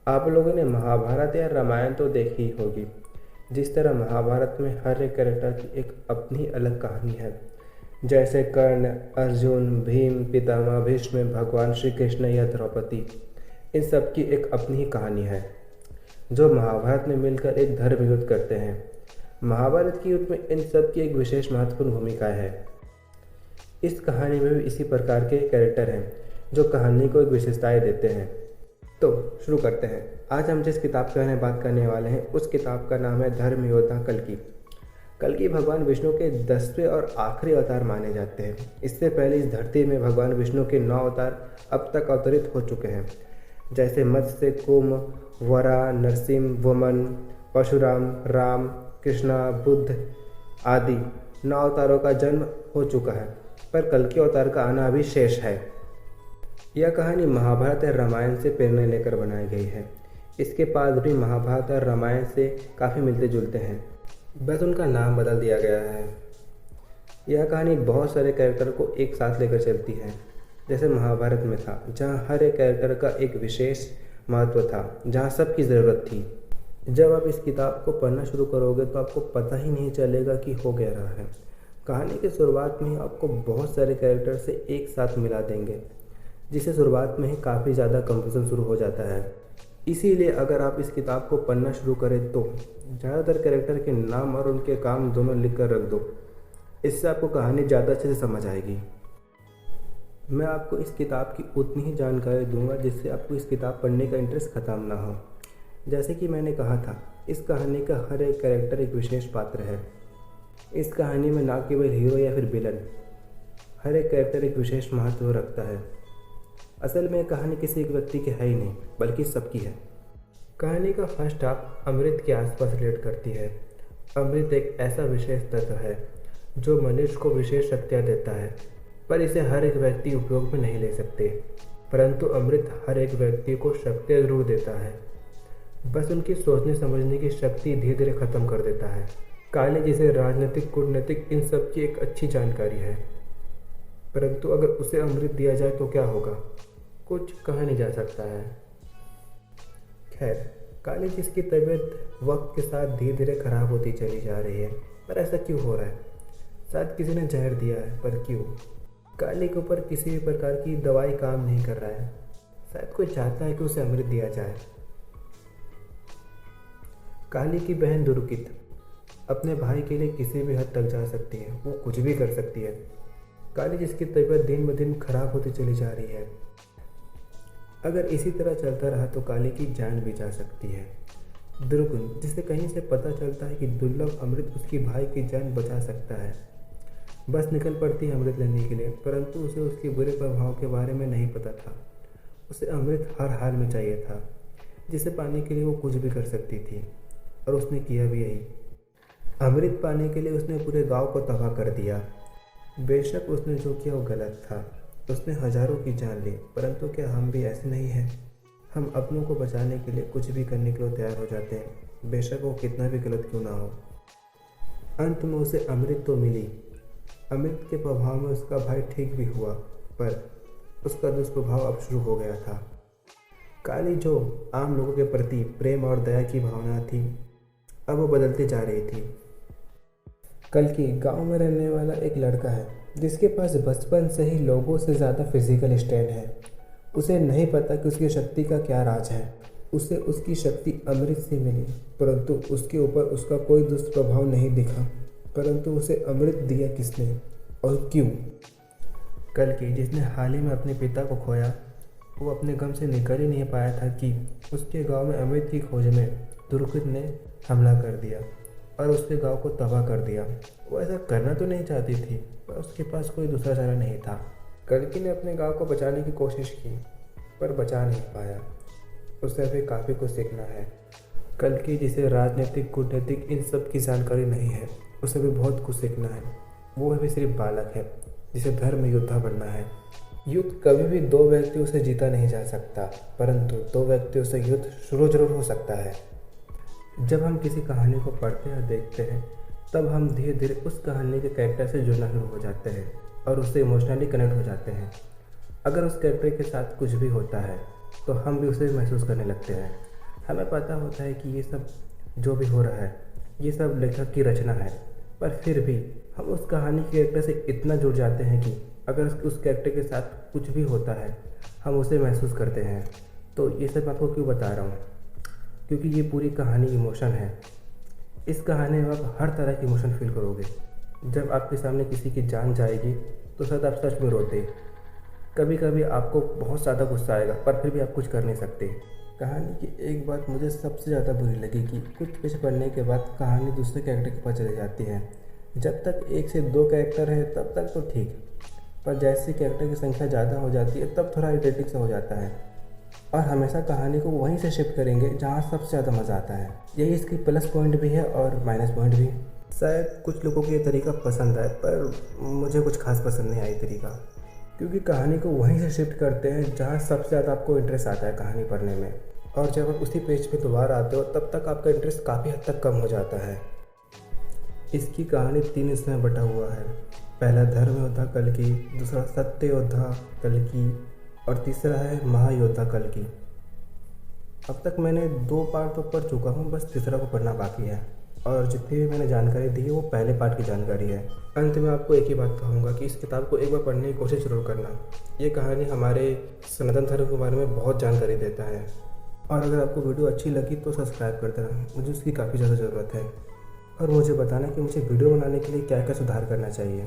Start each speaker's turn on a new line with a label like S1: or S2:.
S1: आप लोगों ने महाभारत या रामायण तो देखी ही होगी। जिस तरह महाभारत में हर एक कैरेक्टर की एक अपनी अलग कहानी है, जैसे कर्ण, अर्जुन, भीम, पितामह भीष्म, भगवान श्री कृष्ण या द्रौपदी, इन सब की एक अपनी ही कहानी है जो महाभारत में मिलकर एक धर्म युद्ध करते हैं। महाभारत के युद्ध में इन सब की एक विशेष महत्वपूर्ण भूमिका है। इस कहानी में भी इसी प्रकार के कैरेक्टर हैं जो कहानी को एक विशेषताएँ देते हैं। तो शुरू करते हैं। आज हम जिस किताब के बारे में बात करने वाले हैं उस किताब का नाम है धर्म योद्धा कल्कि। कल्कि भगवान विष्णु के 10वें और आखिरी अवतार माने जाते हैं। इससे पहले इस धरती में भगवान विष्णु के 9 अवतार अब तक अवतरित हो चुके हैं, जैसे मत्स्य, कुंभ, वरा, नरसिंह, वमन, परशुराम, राम, कृष्णा, बुद्ध आदि 9 अवतारों का जन्म हो चुका है, पर कल्कि अवतार का आना अभी शेष है। यह कहानी महाभारत और रामायण से प्रेरणा लेकर बनाई गई है। इसके पास भी महाभारत और रामायण से काफ़ी मिलते जुलते हैं, बस उनका नाम बदल दिया गया है। यह कहानी बहुत सारे कैरेक्टर को एक साथ लेकर चलती है, जैसे महाभारत में था, जहाँ हर एक कैरेक्टर का एक विशेष महत्व था, जहाँ सबकी ज़रूरत थी। जब आप इस किताब को पढ़ना शुरू करोगे तो आपको पता ही नहीं चलेगा कि हो क्या रहा है। कहानी की शुरुआत में ही आपको बहुत सारे कैरेक्टर से एक साथ मिला देंगे, जिससे शुरुआत में ही काफ़ी ज़्यादा कंफ्यूजन शुरू हो जाता है। इसीलिए अगर आप इस किताब को पढ़ना शुरू करें तो ज़्यादातर कैरेक्टर के नाम और उनके काम दोनों लिख कर रख दो। इससे आपको कहानी ज़्यादा अच्छे से समझ आएगी। मैं आपको इस किताब की उतनी ही जानकारी दूंगा जिससे आपको इस किताब पढ़ने का इंटरेस्ट ख़त्म ना हो। जैसे कि मैंने कहा था, इस कहानी का हर एक कैरेक्टर एक विशेष पात्र है। इस कहानी में ना केवल हीरो या फिर विलन, हर एक कैरेक्टर एक विशेष महत्व रखता है। असल में कहानी किसी एक व्यक्ति की है ही नहीं, बल्कि सबकी है। कहानी का फर्स्ट हाफ अमृत के आसपास रिलेट करती है। अमृत एक ऐसा विशेष तत्व है जो मनुष्य को विशेष शक्तियाँ देता है, पर इसे हर एक व्यक्ति उपयोग में नहीं ले सकते। परंतु अमृत हर एक व्यक्ति को शक्तियाँ जरूर देता है, बस उनकी सोचने समझने की शक्ति धीरे धीरे ख़त्म कर देता है। काली जिसे राजनीतिक, कूटनीतिक इन सब की एक अच्छी जानकारी है, परंतु अगर उसे अमृत दिया जाए तो क्या होगा, कुछ कहा नहीं जा सकता है। खैर, काली जिसकी तबीयत वक्त के साथ धीरे धीरे खराब होती चली जा रही है, पर ऐसा क्यों हो रहा है? शायद किसी ने जहर दिया है, पर क्यों? काली के ऊपर किसी भी प्रकार की दवाई काम नहीं कर रहा है। शायद कोई चाहता है कि उसे अमृत दिया जाए। काली की बहन दुर्गित अपने भाई के लिए किसी भी हद तक जा सकती है, वो कुछ भी कर सकती है। काली जिसकी तबीयत दिन ब दिन खराब होती चली जा रही है। अगर इसी तरह चलता रहा तो काली की जान भी जा सकती है। दुर्गुण जिसे कहीं से पता चलता है कि दुर्लभ अमृत उसकी भाई की जान बचा सकता है, बस निकल पड़ती है अमृत लेने के लिए, परंतु उसे उसके बुरे प्रभाव के बारे में नहीं पता था। उसे अमृत हर हाल में चाहिए था, जिसे पाने के लिए वो कुछ भी कर सकती थी, और उसने किया भी यही। अमृत पाने के लिए उसने पूरे गाँव को तबाह कर दिया। बेशक उसने जो किया वो गलत था, उसने हजारों की जान ली, परंतु क्या हम भी ऐसे नहीं हैं? हम अपनों को बचाने के लिए कुछ भी करने के लिए तैयार हो जाते हैं, बेशक वो कितना भी गलत क्यों ना हो। अंत में उसे अमृत तो मिली। अमृत के प्रभाव में उसका भाई ठीक भी हुआ, पर उसका दुष्प्रभाव अब शुरू हो गया था। काली जो आम लोगों के प्रति प्रेम और दया की भावना थी, अब वो बदलती जा रही थी। कल्कि गांव में रहने वाला एक लड़का है जिसके पास बचपन से ही लोगों से ज़्यादा फिजिकल स्ट्रेंथ है। उसे नहीं पता कि उसकी शक्ति का क्या राज है। उसे उसकी शक्ति अमृत से मिली, परंतु उसके ऊपर उसका कोई दुष्प्रभाव नहीं दिखा। परंतु उसे अमृत दिया किसने और क्यों? कल्कि जिसने हाल ही में अपने पिता को खोया, वो अपने गम से निकल ही नहीं पाया था कि उसके गाँव में अमृत की खोज में दुर्गुत ने हमला कर दिया और उसके गांव को तबाह कर दिया। वो ऐसा करना तो नहीं चाहती थी, पर उसके पास कोई दूसरा चारा नहीं था। कल्कि ने अपने गांव को बचाने की कोशिश की, पर बचा नहीं पाया। उसे अभी काफ़ी कुछ सीखना है। कल्कि जिसे राजनीतिक, कूटनीतिक इन सब की जानकारी नहीं है, उसे भी बहुत कुछ सीखना है। वो अभी सिर्फ बालक है जिसे धर्म योद्धा बनना है। युद्ध कभी भी 2 व्यक्तियों से जीता नहीं जा सकता, परंतु 2 व्यक्तियों से युद्ध शुरू जरूर हो सकता है। जब हम किसी कहानी को पढ़ते या देखते हैं, तब हम धीरे धीरे उस कहानी के कैरेक्टर से जुड़ना शुरू हो जाते हैं और उससे इमोशनली कनेक्ट हो जाते हैं। अगर उस कैरेक्टर के साथ कुछ भी होता है तो हम भी उसे महसूस करने लगते हैं। हमें पता होता है कि ये सब जो भी हो रहा है ये सब लेखक की रचना है, पर फिर भी हम उस कहानी के कैरेक्टर से इतना जुड़ जाते हैं कि अगर उस कैरेक्टर के साथ कुछ भी होता है हम उसे महसूस करते हैं। तो ये सब मैं आपको क्यों बता रहा हूँ, क्योंकि ये पूरी कहानी इमोशन है। इस कहानी में आप हर तरह की इमोशन फील करोगे। जब आपके सामने किसी की जान जाएगी तो शायद आप सच में रोते। कभी कभी आपको बहुत ज़्यादा गुस्सा आएगा पर फिर भी आप कुछ कर नहीं सकते। कहानी की एक बात मुझे सबसे ज़्यादा बुरी लगी कि कुछ पेज पढ़ने के बाद कहानी दूसरे कैरेक्टर के पास चली जाती है। जब तक 1 से 2 कैरेक्टर है तब तक तो ठीक, पर जैसे कैरेक्टर की संख्या ज़्यादा हो जाती है तब थोड़ा इरिटेटिंग सा हो जाता है। और हमेशा कहानी को वहीं से शिफ्ट करेंगे जहाँ सबसे ज़्यादा मज़ा आता है। यही इसकी प्लस पॉइंट भी है और माइनस पॉइंट भी। शायद कुछ लोगों को ये तरीका पसंद आए पर मुझे कुछ खास पसंद नहीं आई तरीका, क्योंकि कहानी को वहीं से शिफ्ट करते हैं जहाँ सबसे ज़्यादा आपको इंटरेस्ट आता है कहानी पढ़ने में, और जब आप उसी पेज पे दोबारा आते हो तब तक आपका इंटरेस्ट काफ़ी हद तक कम हो जाता है। इसकी कहानी 3 हिस्सों में बटा हुआ है। पहला धर्म योद्धा कल्कि, दूसरा सत्य योद्धा कल्कि और तीसरा है महायोद्धा कल्कि। अब तक मैंने 2 पार्ट तो पढ़ चुका हूँ, बस तीसरा को पढ़ना बाकी है, और जितनी भी मैंने जानकारी दी है वो पहले पार्ट की जानकारी है। अंत में आपको एक ही बात कहूँगा कि इस किताब को एक बार पढ़ने की कोशिश जरूर करना। ये कहानी हमारे सनातन धर्म के बारे में बहुत जानकारी देता है। और अगर आपको वीडियो अच्छी लगी तो सब्सक्राइब कर देना, मुझे उसकी काफ़ी ज़्यादा ज़रूरत है। और मुझे बताना कि मुझे वीडियो बनाने के लिए क्या क्या सुधार करना चाहिए।